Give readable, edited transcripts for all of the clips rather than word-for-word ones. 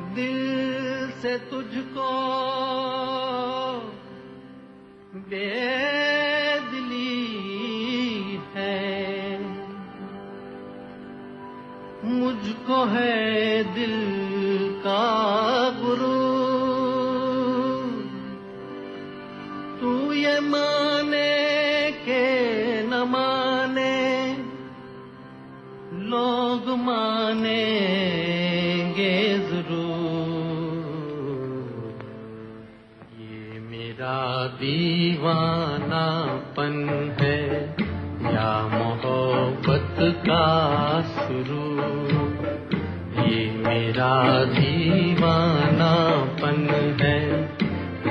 दिल से तुझको बेदिली है, मुझको है दिल का गुरूर। तू ये माने के न माने, लोग मानेंगे जरूर। ये मेरा दीवानापन है या मोहब्बत का सुरूर। ये मेरा दीवानापन है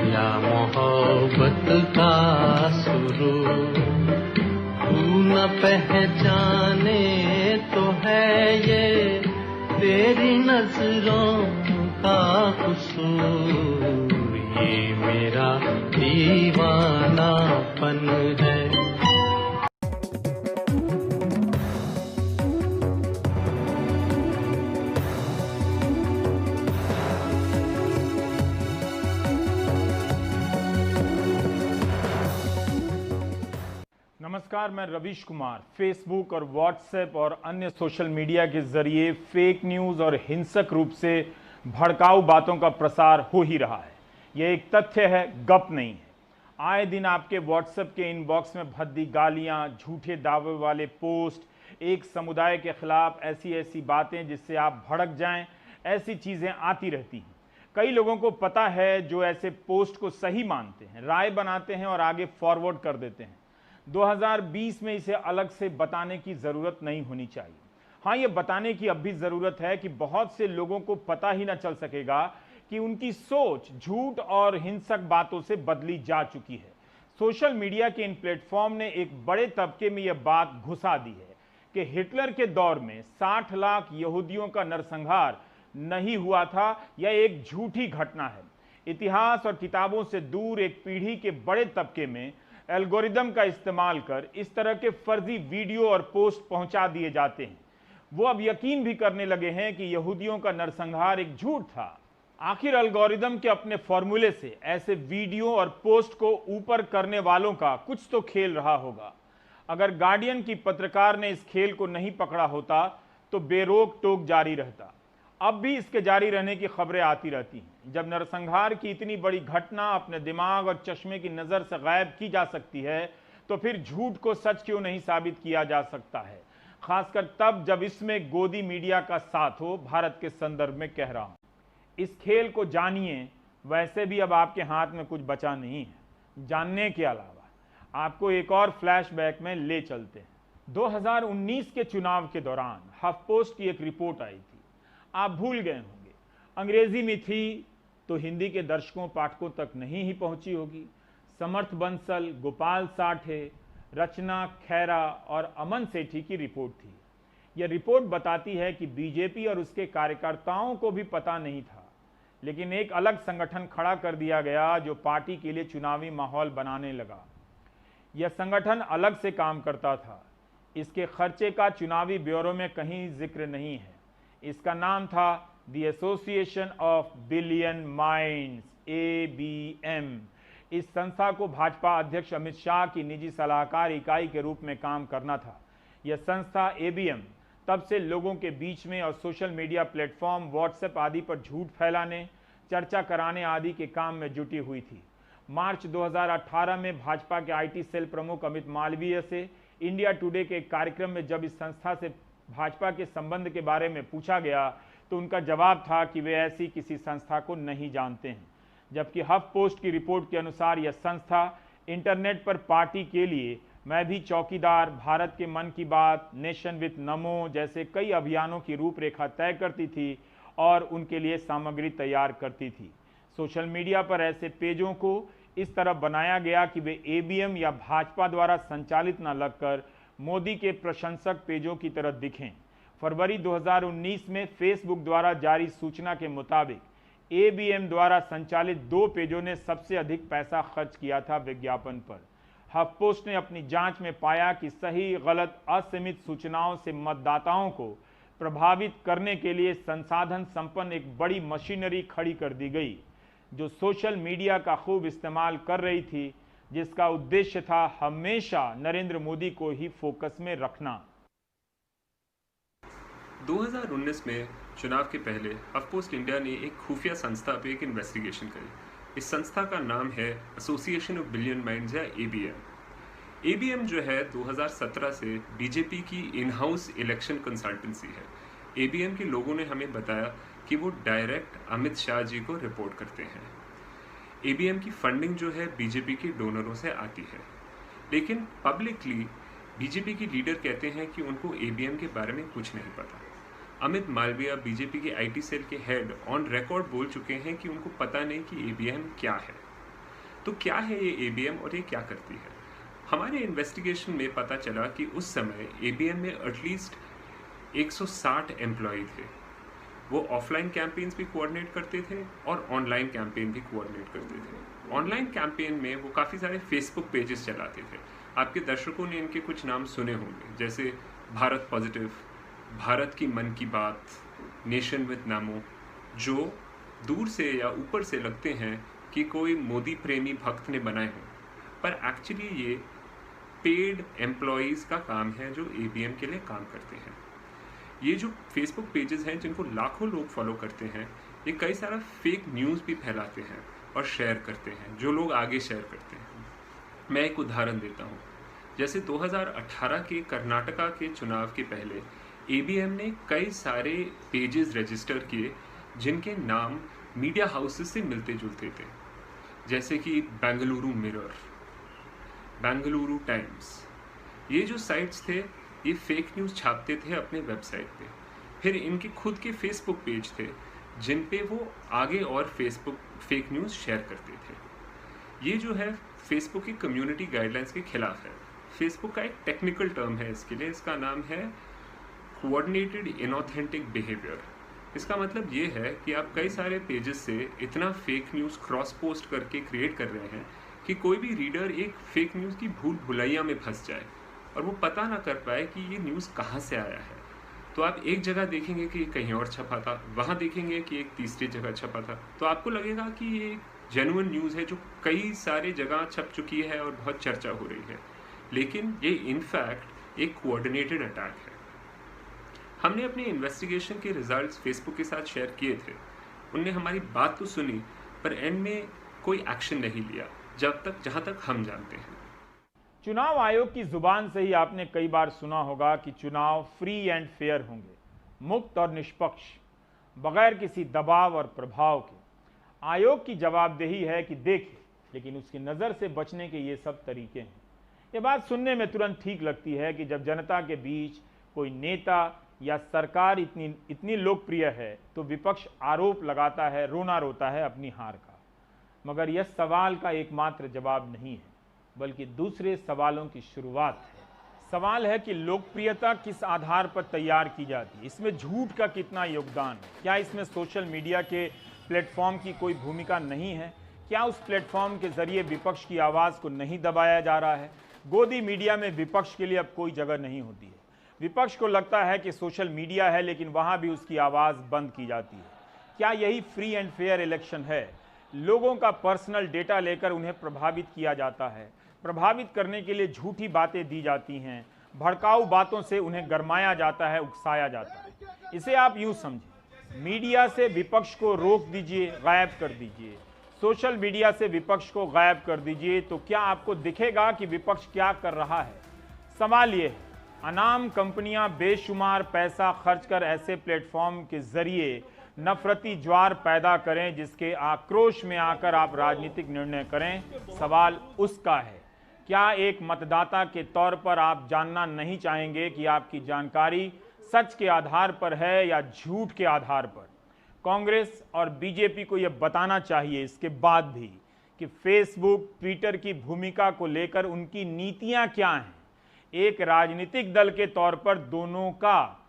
या मोहब्बत का सुरूर। तू न पहचाने तो है ये तेरी नजरों का कसूर। ये मेरा दीवानापन है। नमस्कार, मैं रवीश कुमार। फेसबुक और व्हाट्सएप और अन्य सोशल मीडिया के जरिए फेक न्यूज़ और हिंसक रूप से भड़काऊ बातों का प्रसार हो ही रहा है। यह एक तथ्य है, गप नहीं है। आए दिन आपके व्हाट्सएप के इनबॉक्स में भद्दी गालियां, झूठे दावे वाले पोस्ट, एक समुदाय के खिलाफ ऐसी ऐसी बातें जिससे आप भड़क जाएं, ऐसी चीज़ें आती रहती हैं। कई लोगों को पता है जो ऐसे पोस्ट को सही मानते हैं, राय बनाते हैं और आगे फॉरवर्ड कर देते हैं। 2020 में इसे अलग से बताने की ज़रूरत नहीं होनी चाहिए। हाँ, ये बताने की अब भी ज़रूरत है कि बहुत से लोगों को पता ही ना चल सकेगा कि उनकी सोच झूठ और हिंसक बातों से बदली जा चुकी है। सोशल मीडिया के इन प्लेटफॉर्म ने एक बड़े तबके में यह बात घुसा दी है कि हिटलर के दौर में 60 लाख यहूदियों का नरसंहार नहीं हुआ था, यह एक झूठी घटना है। इतिहास और किताबों से दूर एक पीढ़ी के बड़े तबके में एल्गोरिदम का इस्तेमाल कर इस तरह के फर्जी वीडियो और पोस्ट पहुंचा दिए जाते हैं। वो अब यकीन भी करने लगे हैं कि यहूदियों का नरसंहार एक झूठ था। आखिर एल्गोरिदम के अपने फॉर्मूले से ऐसे वीडियो और पोस्ट को ऊपर करने वालों का कुछ तो खेल रहा होगा। अगर गार्डियन की पत्रकार ने इस खेल को नहीं पकड़ा होता तो बेरोक टोक जारी रहता। अब भी इसके जारी रहने की खबरें आती रहती हैं। जब नरसंहार की इतनी बड़ी घटना अपने दिमाग और चश्मे की नज़र से गायब की जा सकती है तो फिर झूठ को सच क्यों नहीं साबित किया जा सकता है, खासकर तब जब इसमें गोदी मीडिया का साथ हो। भारत के संदर्भ में कह रहा हूं। इस खेल को जानिए, वैसे भी अब आपके हाथ में कुछ बचा नहीं है। जानने के अलावा आपको एक और फ्लैशबैक में ले चलते हैं। 2019 के चुनाव के दौरान हफ्पोस्ट की एक रिपोर्ट आई थी, आप भूल गए होंगे। अंग्रेजी में थी तो हिंदी के दर्शकों पाठकों तक नहीं ही पहुंची होगी। समर्थ बंसल, गोपाल साठे, रचना खैरा और अमन सेठी की रिपोर्ट थी। यह रिपोर्ट बताती है कि बीजेपी और उसके कार्यकर्ताओं को भी पता नहीं था, लेकिन एक अलग संगठन खड़ा कर दिया गया जो पार्टी के लिए चुनावी माहौल बनाने लगा। यह संगठन अलग से काम करता था। इसके खर्चे का चुनावी ब्यूरो में कहीं जिक्र नहीं है। इसका नाम था the association of billion minds, ABM। इस संस्था को भाजपा अध्यक्ष अमित शाह की निजी सलाहकार इकाई के रूप में काम करना था। यह संस्था ABM तब से लोगों के बीच में और सोशल मीडिया प्लेटफॉर्म, व्हाट्सएप आदि पर झूठ फैलाने, चर्चा कराने आदि के काम में जुटी हुई थी। मार्च 2018 में भाजपा के IT सेल प्रमुख अमित मालवीय से इंडिया टुडे के कार्यक्रम में जब इस संस्था से भाजपा के संबंध के बारे में पूछा गया तो उनका जवाब था कि वे ऐसी किसी संस्था को नहीं जानते हैं। जबकि हफ पोस्ट की रिपोर्ट के अनुसार यह संस्था इंटरनेट पर पार्टी के लिए मैं भी चौकीदार, भारत के मन की बात, नेशन विथ नमो जैसे कई अभियानों की रूपरेखा तय करती थी और उनके लिए सामग्री तैयार करती थी। सोशल मीडिया पर ऐसे पेजों को इस तरह बनाया गया कि वे ABM या भाजपा द्वारा संचालित न लगकर मोदी के प्रशंसक पेजों की तरह दिखें। फरवरी 2019 में फेसबुक द्वारा जारी सूचना के मुताबिक ABM द्वारा संचालित 2 पेजों ने सबसे अधिक पैसा खर्च किया था विज्ञापन पर। हफ्पोस्ट ने अपनी जांच में पाया कि सही गलत असीमित सूचनाओं से मतदाताओं को प्रभावित करने के लिए संसाधन संपन्न एक बड़ी मशीनरी खड़ी कर दी गई जो सोशल मीडिया का खूब इस्तेमाल कर रही थी, जिसका उद्देश्य था हमेशा नरेंद्र मोदी को ही फोकस में रखना। 2019 में चुनाव के पहले हफपोस्ट इंडिया ने एक खुफिया संस्था पे एक इन्वेस्टिगेशन करी। इस संस्था का नाम है एसोसिएशन ऑफ बिलियन माइंड्स या ABM। ABM जो है 2017 से बीजेपी की इन हाउस इलेक्शन कंसल्टेंसी है। ABM के लोगों ने हमें बताया कि वो डायरेक्ट अमित शाह जी को रिपोर्ट करते हैं। ABM की फंडिंग जो है बीजेपी के डोनरों से आती है, लेकिन पब्लिकली बीजेपी के लीडर कहते हैं कि उनको ABM के बारे में कुछ नहीं पता। अमित मालविया बीजेपी के IT सेल के हेड ऑन रिकॉर्ड बोल चुके हैं कि उनको पता नहीं कि ABM क्या है। तो क्या है ये ABM और ये क्या करती है? हमारे इन्वेस्टिगेशन में पता चला कि उस समय ABM में एटलीस्ट 160 एम्प्लॉय थे। वो ऑफलाइन कैंपेन्स भी कोऑर्डिनेट करते थे और ऑनलाइन कैंपेन भी कोऑर्डिनेट करते थे। ऑनलाइन कैंपेन में वो काफ़ी सारे फेसबुक पेजेस चलाते थे। आपके दर्शकों ने इनके कुछ नाम सुने होंगे, जैसे भारत पॉजिटिव, भारत की मन की बात, नेशन विद नामो, जो दूर से या ऊपर से लगते हैं कि कोई मोदी प्रेमी भक्त ने बनाए हों, पर एक्चुअली ये पेड एम्प्लॉयज़ का काम है जो ABM के लिए काम करते हैं। ये जो फेसबुक पेजेस हैं जिनको लाखों लोग फॉलो करते हैं, ये कई सारा फेक न्यूज़ भी फैलाते हैं और शेयर करते हैं, जो लोग आगे शेयर करते हैं। मैं एक उदाहरण देता हूँ। जैसे 2018 के कर्नाटका के चुनाव के पहले ABM ने कई सारे पेजेस रजिस्टर किए जिनके नाम मीडिया हाउसेस से मिलते जुलते थे, जैसे कि बेंगलुरु मिरर, बेंगलुरु टाइम्स। ये जो साइट्स थे ये फेक न्यूज़ छापते थे अपने वेबसाइट पे। फिर इनके खुद के फेसबुक पेज थे जिन पे वो आगे और फेक न्यूज़ शेयर करते थे। ये जो है फेसबुक की कम्युनिटी गाइडलाइंस के खिलाफ है। फेसबुक का एक टेक्निकल टर्म है इसके लिए, इसका नाम है कोऑर्डिनेटेड इनऑथेंटिक बिहेवियर। इसका मतलब ये है कि आप कई सारे पेजेस से इतना फेक न्यूज़ क्रॉस पोस्ट करके क्रिएट कर रहे हैं कि कोई भी रीडर एक फेक न्यूज़ की भूल भुलैया में फंस जाए और वो पता ना कर पाए कि ये न्यूज़ कहाँ से आया है। तो आप एक जगह देखेंगे कि कहीं और छपा था, वहाँ देखेंगे कि एक तीसरी जगह छपा था, तो आपको लगेगा कि ये जेन्युइन न्यूज़ है जो कई सारे जगह छप चुकी है और बहुत चर्चा हो रही है, लेकिन ये इनफैक्ट एक कोऑर्डिनेटेड अटैक है। हमने अपने इन्वेस्टिगेशन के रिजल्ट्स फेसबुक के साथ शेयर किए थे। उनने हमारी बात तो सुनी, पर एंड में कोई एक्शन नहीं लिया जहाँ तक हम जानते हैं। चुनाव आयोग की जुबान से ही आपने कई बार सुना होगा कि चुनाव फ्री एंड फेयर होंगे, मुक्त और निष्पक्ष, बगैर किसी दबाव और प्रभाव के। आयोग की जवाबदेही है कि देखे, लेकिन उसकी नज़र से बचने के ये सब तरीके हैं। ये बात सुनने में तुरंत ठीक लगती है कि जब जनता के बीच कोई नेता या सरकार इतनी लोकप्रिय है तो विपक्ष आरोप लगाता है, रोना रोता है अपनी हार का। मगर यह सवाल का एकमात्र जवाब नहीं है, बल्कि दूसरे सवालों की शुरुआत है। सवाल है कि लोकप्रियता किस आधार पर तैयार की जाती है, इसमें झूठ का कितना योगदान है, क्या इसमें सोशल मीडिया के प्लेटफॉर्म की कोई भूमिका नहीं है, क्या उस प्लेटफॉर्म के जरिए विपक्ष की आवाज़ को नहीं दबाया जा रहा है। गोदी मीडिया में विपक्ष के लिए अब कोई जगह नहीं होती है। विपक्ष को लगता है कि सोशल मीडिया है, लेकिन वहाँ भी उसकी आवाज़ बंद की जाती है। क्या यही फ्री एंड फेयर इलेक्शन है? लोगों का पर्सनल डेटा लेकर उन्हें प्रभावित किया जाता है, प्रभावित करने के लिए झूठी बातें दी जाती हैं, भड़काऊ बातों से उन्हें गरमाया जाता है, उकसाया जाता है। इसे आप यूं समझिए, मीडिया से विपक्ष को रोक दीजिए, गायब कर दीजिए, सोशल मीडिया से विपक्ष को गायब कर दीजिए, तो क्या आपको दिखेगा कि विपक्ष क्या कर रहा है? सवाल ये है, अनाम कंपनियां बेशुमार पैसा खर्च कर ऐसे प्लेटफॉर्म के जरिए नफरती ज्वार पैदा करें जिसके आक्रोश में आकर आप राजनीतिक निर्णय करें। सवाल उसका है, क्या एक मतदाता के तौर पर आप जानना नहीं चाहेंगे कि आपकी जानकारी सच के आधार पर है या झूठ के आधार पर? कांग्रेस और बीजेपी को यह बताना चाहिए इसके बाद भी कि फेसबुक, ट्विटर की भूमिका को लेकर उनकी नीतियां क्या हैं। एक राजनीतिक दल के तौर पर दोनों का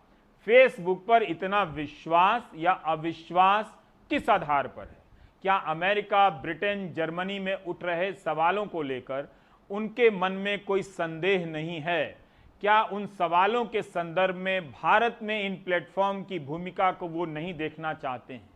फेसबुक पर इतना विश्वास या अविश्वास किस आधार पर है? क्या अमेरिका, ब्रिटेन, जर्मनी में उठ रहे सवालों को लेकर उनके मन में कोई संदेह नहीं है? क्या उन सवालों के संदर्भ में भारत में इन प्लेटफॉर्म की भूमिका को वो नहीं देखना चाहते हैं?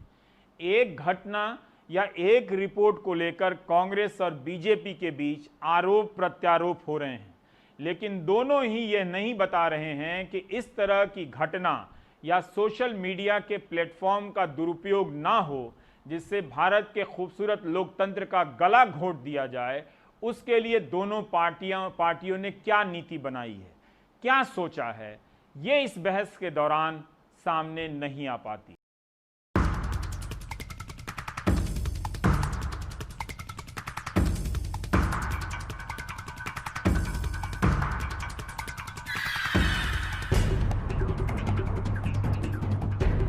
एक घटना या एक रिपोर्ट को लेकर कांग्रेस और बीजेपी के बीच आरोप प्रत्यारोप हो रहे हैं, लेकिन दोनों ही यह नहीं बता रहे हैं कि इस तरह की घटना या सोशल मीडिया के प्लेटफॉर्म का दुरुपयोग ना हो, जिससे भारत के खूबसूरत लोकतंत्र का गला घोंट दिया जाए। उसके लिए दोनों पार्टियों ने क्या नीति बनाई है, क्या सोचा है, ये इस बहस के दौरान सामने नहीं आ पाती।